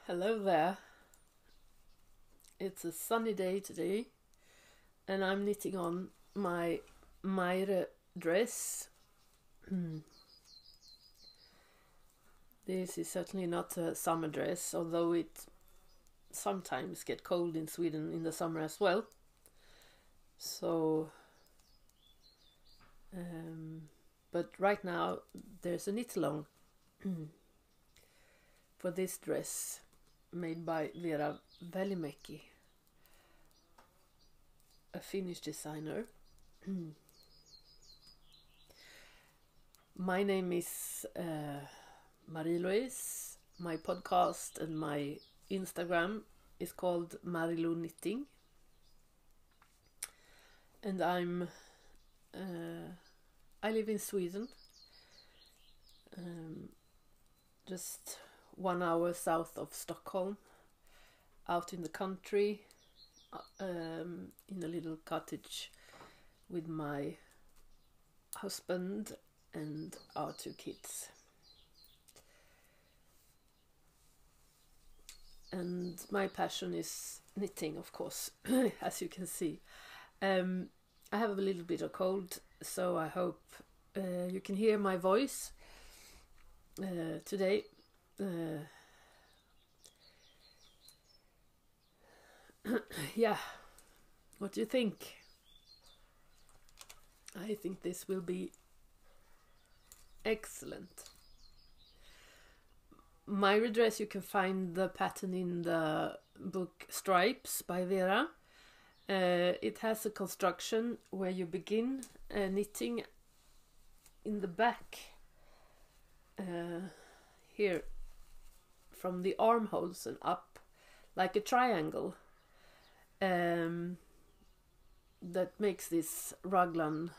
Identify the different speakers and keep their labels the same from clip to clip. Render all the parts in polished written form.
Speaker 1: Hello there. It's a sunny day today, and I'm knitting on my Mariedress. This is certainly not a summer dress, although it sometimes gets cold in Sweden in the summer as well. So, but right now there's a knit along for this dress made by Veera Välimäki, a Finnish designer. My name is Marie-Louise. My podcast and my Instagram is called Marilou Knitting, and I live in Sweden, just 1 hour south of Stockholm, out in the country, in a little cottage with my husband and our 2 kids. And my passion is knitting, of course, as you can see. I have a little bit of cold, so I hope you can hear my voice today. Yeah, what do you think? I think this will be excellent. Mariedress, you can find the pattern in the book Stripes by Veera. It has a construction where you begin knitting in the back here from the armholes and up like a triangle, that makes this raglan,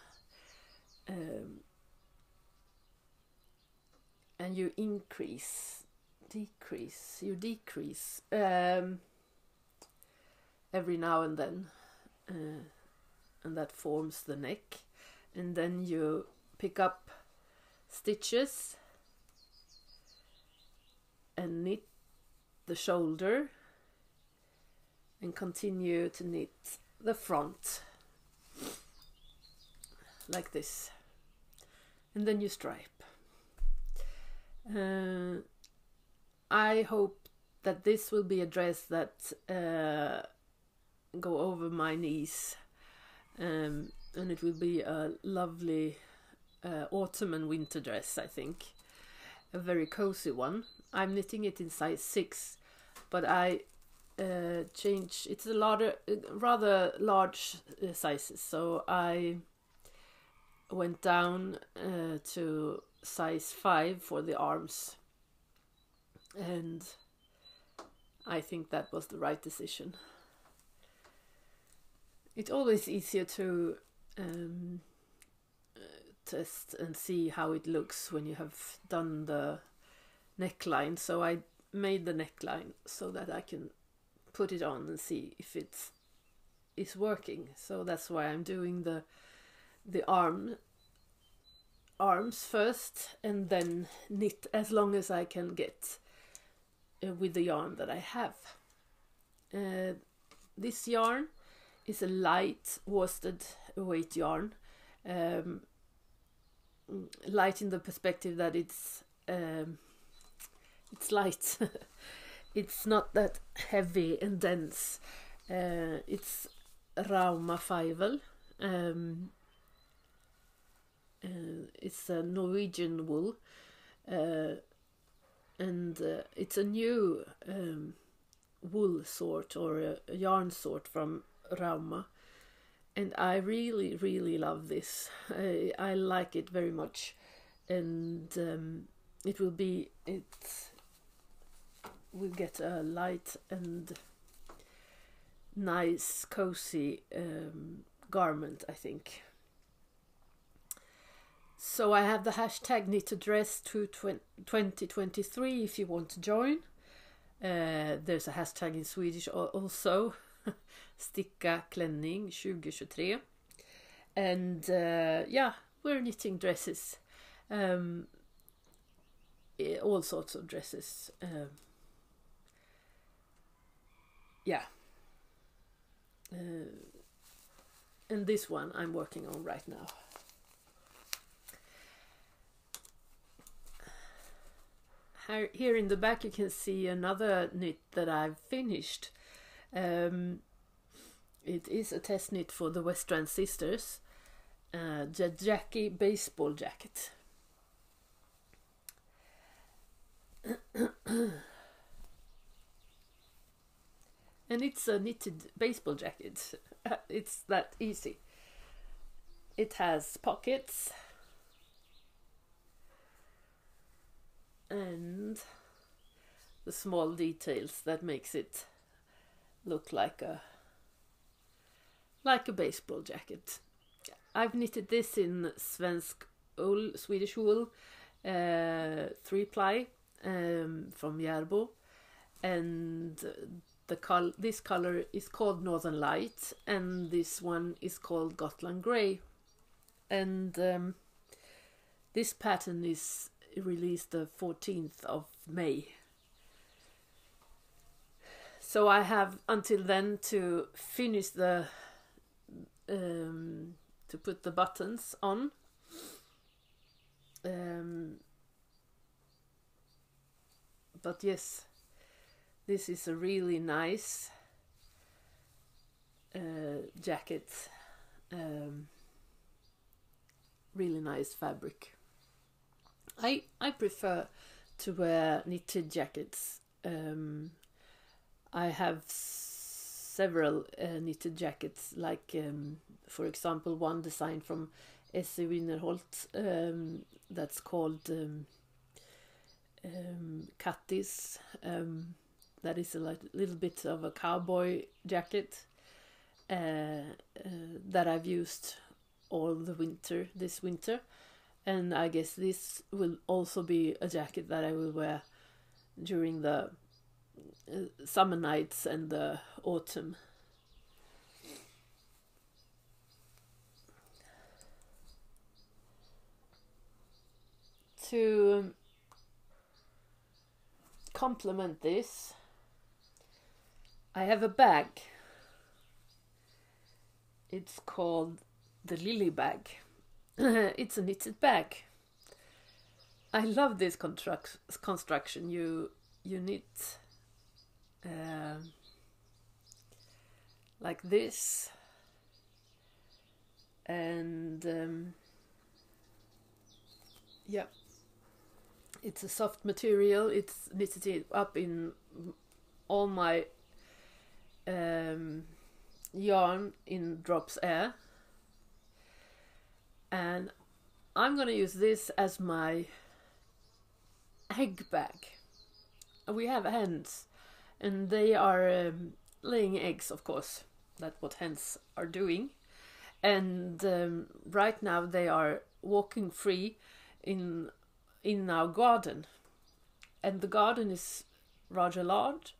Speaker 1: and you decrease every now and then, and that forms the neck, and then you pick up stitches and knit the shoulder and continue to knit the front like this, and then you stripe. I hope that this will be a dress that go over my knees, and it will be a lovely autumn and winter dress. I think a very cozy one. I'm knitting it in size 6, but I change. It's a rather large sizes, so I went down to size 5 for the arms, and I think that was the right decision. It's always easier to test and see how it looks when you have done the neckline, so I made the neckline so that I can put it on and see if it's working. So that's why I'm doing the arms first, and then knit as long as I can get with the yarn that I have. This yarn is a light worsted weight yarn, light in the perspective that it's light. It's not that heavy and dense. It's Rauma Fivel. It's a Norwegian wool, and it's a new wool sort, or a yarn sort from Rauma, and I really love this. I like it very much, and it will get a light and nice cozy garment, I think. So I have the hashtag #knitadress2023 if you want to join. There's a hashtag in Swedish also, sticka klänning 2023, and yeah, we're knitting dresses, all sorts of dresses, yeah. And this one I'm working on right now. Here in the back you can see another knit that I've finished. It is a test knit for the West Transisters, the Jackie baseball jacket. And it's a knitted baseball jacket. It's that easy. It has pockets and the small details that makes it look like a baseball jacket. I've knitted this in Swedish wool, 3-ply from Järbo, and this color is called Northern Light, and this one is called Gotland Grey, and this pattern is released the 14th of May. So I have until then to finish the to put the buttons on. But yes, this is a really nice jacket, really nice fabric. I prefer to wear knitted jackets. I have several knitted jackets, like for example one design from Essy Winnertholt that's called Kattis. That is a little bit of a cowboy jacket that I've used all the winter, this winter, and I guess this will also be a jacket that I will wear during the summer nights and the autumn. To complement this, I have a bag. It's called the Lilybag. It's a knitted bag. I love this construction. You knit like this, and yeah, it's a soft material. It's knitted up in all my yarn in drops air, and I'm gonna use this as my egg bag. We have hens, and they are laying eggs, of course. That's what hens are doing. And right now they are walking free in our garden. And the garden is rather large,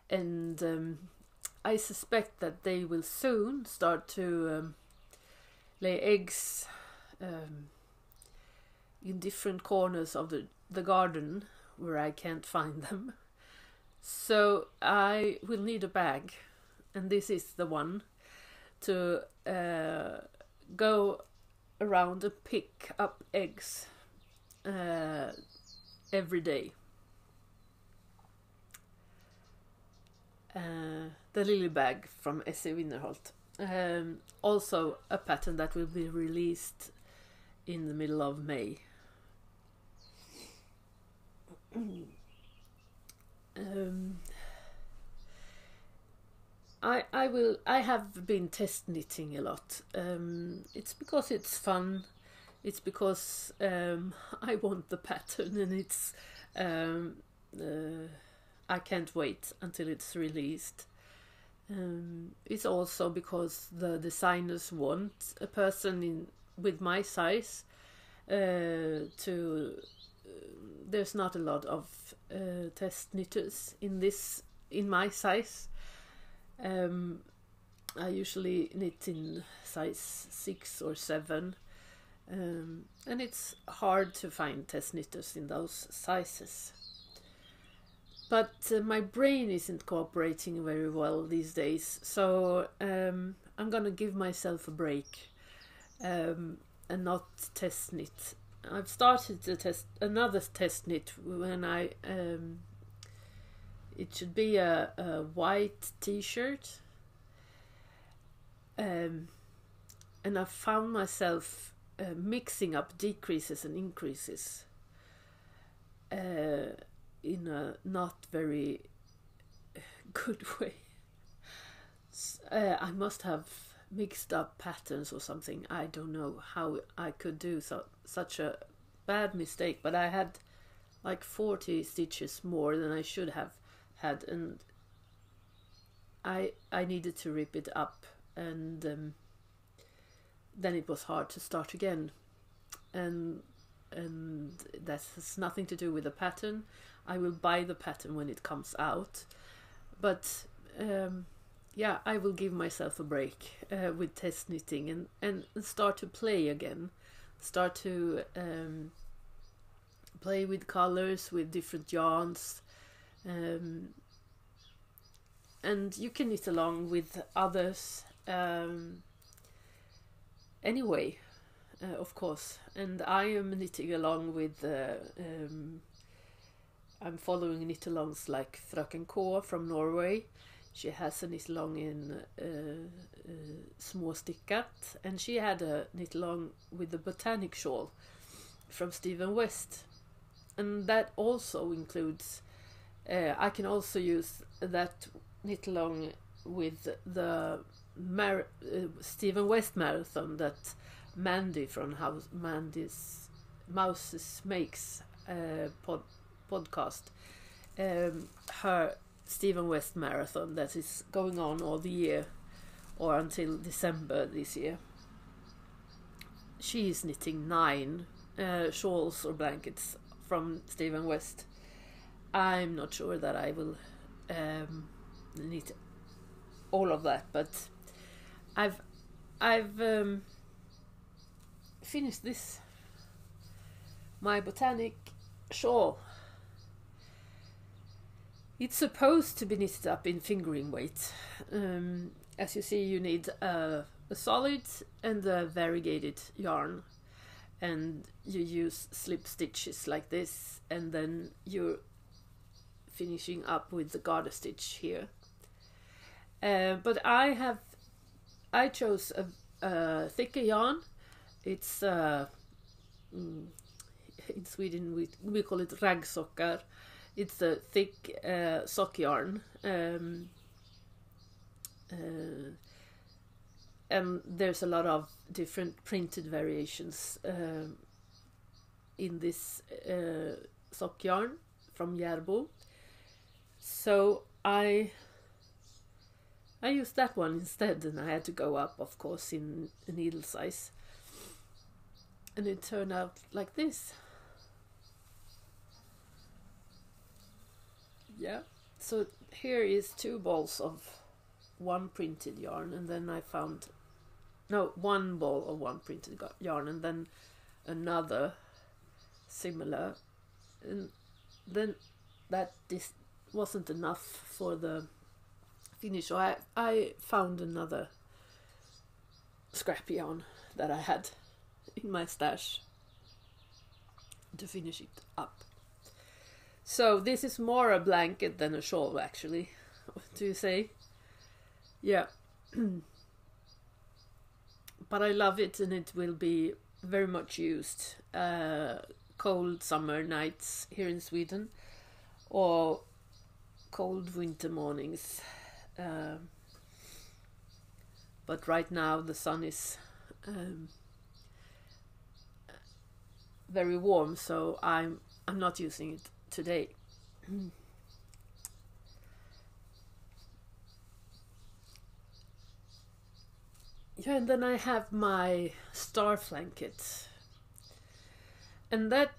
Speaker 1: and I suspect that they will soon start to lay eggs in different corners of the garden where I can't find them. So I will need a bag, and this is the one to go around and pick up eggs every day. The Lilybag from Essy Winnertholt. Also a pattern that will be released in the middle of May. I have been test knitting a lot. It's because it's fun. It's because I want the pattern, and it's I can't wait until it's released. It's also because the designers want a person with my size to. There's not a lot of test knitters in my size. I usually knit in size 6 or 7, and it's hard to find test knitters in those sizes. but my brain isn't cooperating very well these days, so I'm gonna give myself a break and not test knit. I've started to test another test knit when it should be a white t-shirt, and I found myself mixing up decreases and increases in a not very good way. I must have mixed up patterns or something. I don't know how I could do such a bad mistake, but I had like 40 stitches more than I should have had, and I needed to rip it up, and then it was hard to start again, and that has nothing to do with the pattern. I will buy the pattern when it comes out, but yeah, I will give myself a break with test knitting and start to play again, start to play with colors, with different yarns, and you can knit along with others anyway, of course. And I am knitting along with I'm following knit alongs like Fröken K from Norway. She has a knit along in Småstickat, and she had a knit along with the Botanic shawl from Stephen West, and that also includes I can also use that knit along with the Stephen West marathon that Mandy from Mandy's Mouses Makes podcast, her Stephen West marathon that is going on all the year or until December this year. She is knitting 9 shawls or blankets from Stephen West. I'm not sure that I will knit all of that, but I've finished this, my Botanic shawl. It's supposed to be knitted up in fingering weight. As you see, you need a solid and a variegated yarn, and you use slip stitches like this, and then you're finishing up with the garter stitch here. But I chose a thicker yarn. It's in Sweden we call it raggsockar. It's a thick sock yarn, and there's a lot of different printed variations in this sock yarn from Järbo. So I used that one instead, and I had to go up, of course, in needle size, and it turned out like this. Yeah, so here is 2 balls of one printed yarn, and then I found one ball of one printed yarn, and then another similar, and then this wasn't enough for the finish, so I found another scrap yarn that I had in my stash to finish it up. So this is more a blanket than a shawl, actually. What do you say? Yeah. But I love it, and it will be very much used cold summer nights here in Sweden, or cold winter mornings. But right now the sun is very warm, so I'm not using it today. Yeah, and then I have my Starflanket, and that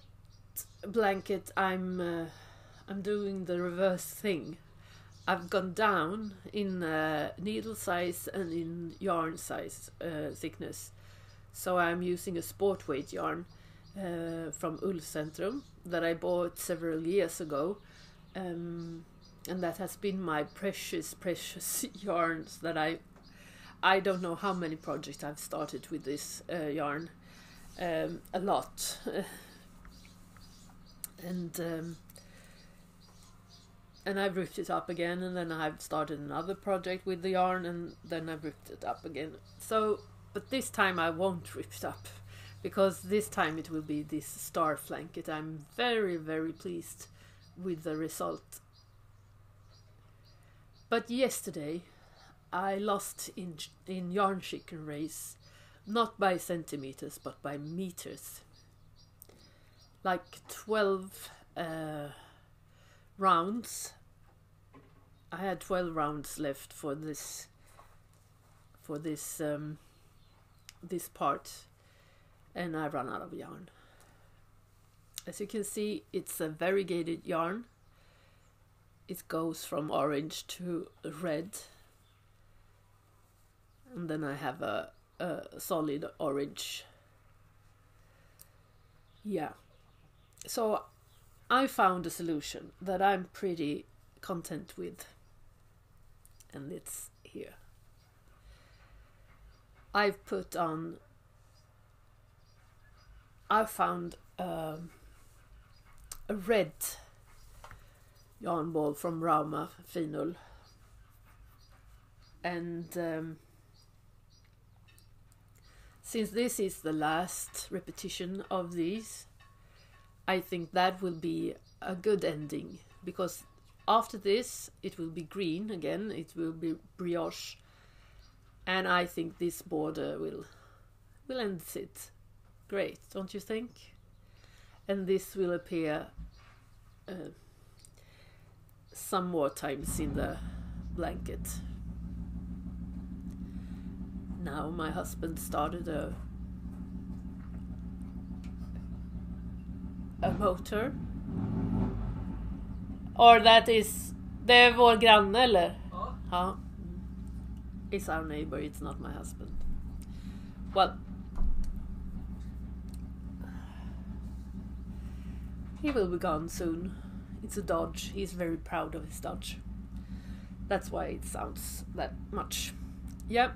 Speaker 1: blanket I'm doing the reverse thing. I've gone down in needle size and in yarn size thickness, so I'm using a sport weight yarn from Ullcentrum that I bought several years ago, and that has been my precious yarns that I don't know how many projects I've started with this yarn, a lot. And I've ripped it up again, and then I've started another project with the yarn, and then I've ripped it up again. So, but this time I won't rip it up, because this time it will be this Starflanket. I'm very pleased with the result. But yesterday I lost in yarn chicken race, not by centimeters but by meters. Like 12 rounds. I had 12 rounds left for this this part, and I ran out of yarn. As you can see, it's a variegated yarn. It goes from orange to red, and then I have a solid orange. Yeah, so I found a solution that I'm pretty content with, and it's here. I found a red yarn ball from Rauma Finul, and since this is the last repetition of these, I think that will be a good ending, because after this it will be green again, it will be brioche, and I think this border will end it great, don't you think? And this will appear some more times in the blanket. Now my husband started a motor. Or that is, det är vår granne eller? Ja. It's our neighbor, it's not my husband. Well, he will be gone soon. It's a Dodge. He's very proud of his Dodge. That's why it sounds that much. Yeah.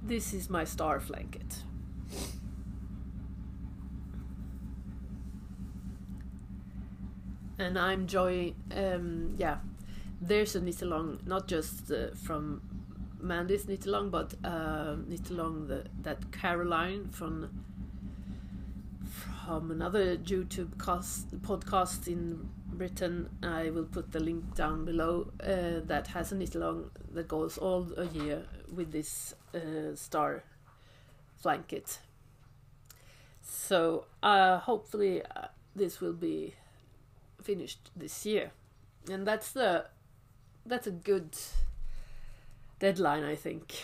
Speaker 1: This is my Starflanket. And I'm enjoying, yeah, there's a knit along, not just from Mandy's knit along, but knit along that Caroline from another YouTube podcast in Britain. I will put the link down below, that has a knit along that goes all a year with this star blanket. So hopefully this will be finished this year, and that's a good deadline, I think,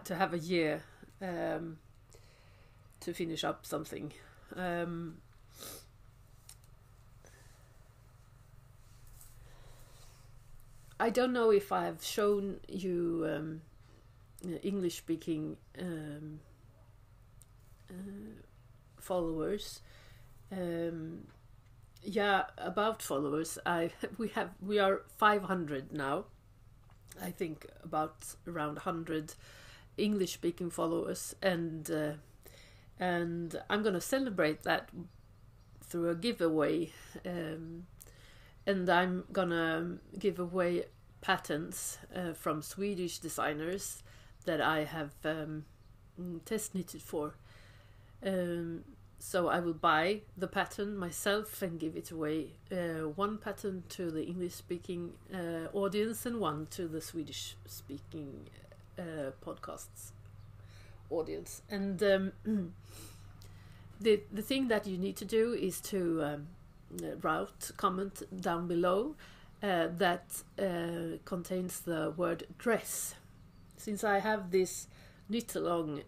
Speaker 1: to have a year to finish up something. I don't know if I've shown you English speaking followers. Yeah, about followers, we are 500 now. I think about around 100 English speaking followers, and I'm gonna celebrate that through a giveaway, and I'm gonna give away patterns from Swedish designers that I have test knitted for. So I will buy the pattern myself and give it away. One pattern to the English-speaking audience and one to the Swedish-speaking podcasts audience. And the thing that you need to do is to comment down below that contains the word dress. Since I have this knit-along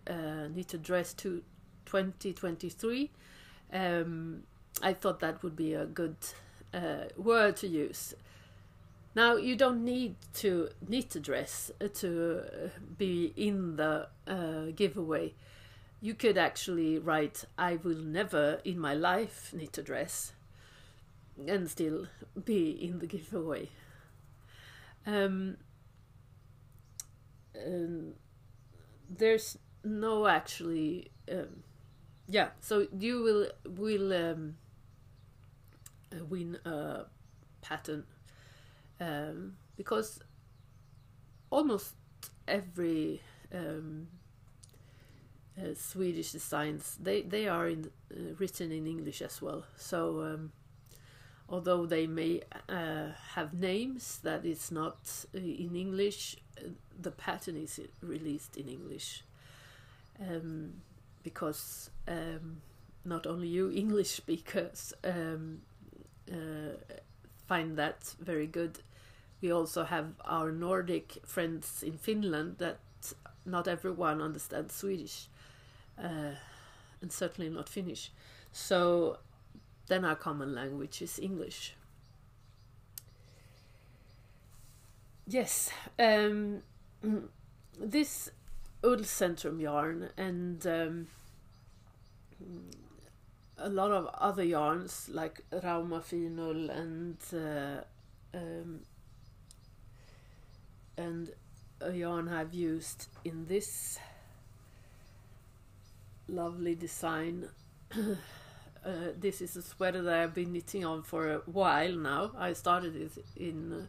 Speaker 1: knitted dress to 2023, I thought that would be a good word to use. Now, you don't need to knit a dress to be in the giveaway. You could actually write, I will never in my life knit a dress, and still be in the giveaway. There's no actually yeah, so you will win a pattern, because almost every Swedish designs, they are written in English as well. So although they may have names that is not in English, the pattern is released in English, because not only you English speakers find that very good. We also have our Nordic friends in Finland that not everyone understands Swedish, and certainly not Finnish. So then our common language is English. Yes, this Ullcentrum yarn and a lot of other yarns like Rauma Finull and a yarn I've used in this lovely design. This is a sweater that I've been knitting on for a while now. I started it in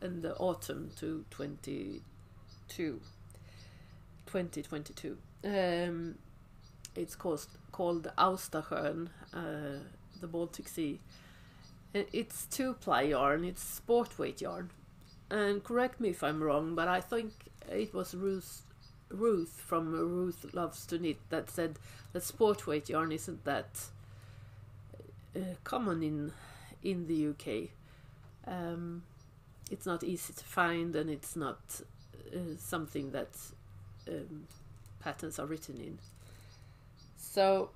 Speaker 1: the autumn to 2022. It's called Austasjöen, the Baltic Sea. It's 2-ply yarn. It's sport weight yarn. And correct me if I'm wrong, but I think it was Ruth from Ruth Loves to Knit that said that sport weight yarn isn't that common in the UK. It's not easy to find, and it's not something that patterns are written in. So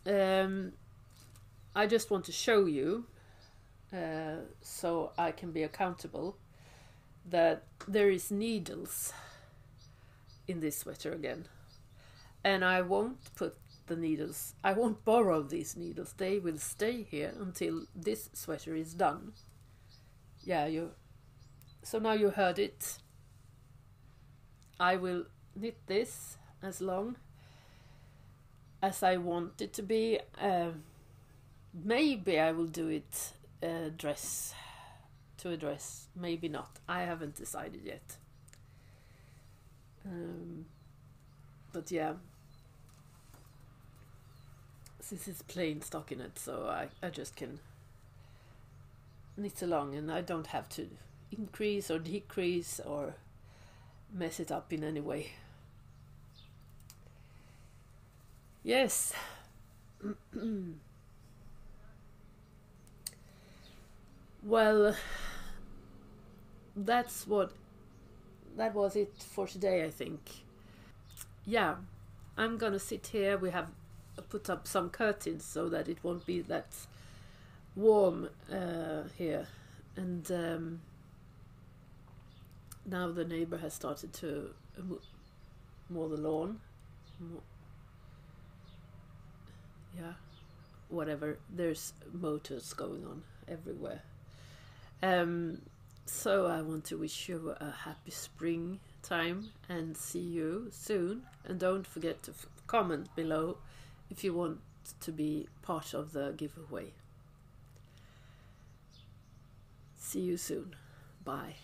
Speaker 1: I just want to show you, so I can be accountable, that there is needles in this sweater again, and I won't put the needles, I won't borrow these needles. They will stay here until this sweater is done. Yeah, so now you heard it. I will knit this as long as I want it to be. Maybe I will do it dress to a dress, maybe not. I haven't decided yet. But yeah, this is plain stockinette, so I just can knit along, and I don't have to increase or decrease or mess it up in any way. Yes. Well, that was it for today, I think. Yeah, I'm gonna sit here. We have put up some curtains so that it won't be that warm here, and now the neighbor has started to mow the lawn. Yeah, whatever, there's motors going on everywhere. So I want to wish you a happy springtime and see you soon, and don't forget to comment below if you want to be part of the giveaway. See you soon. Bye.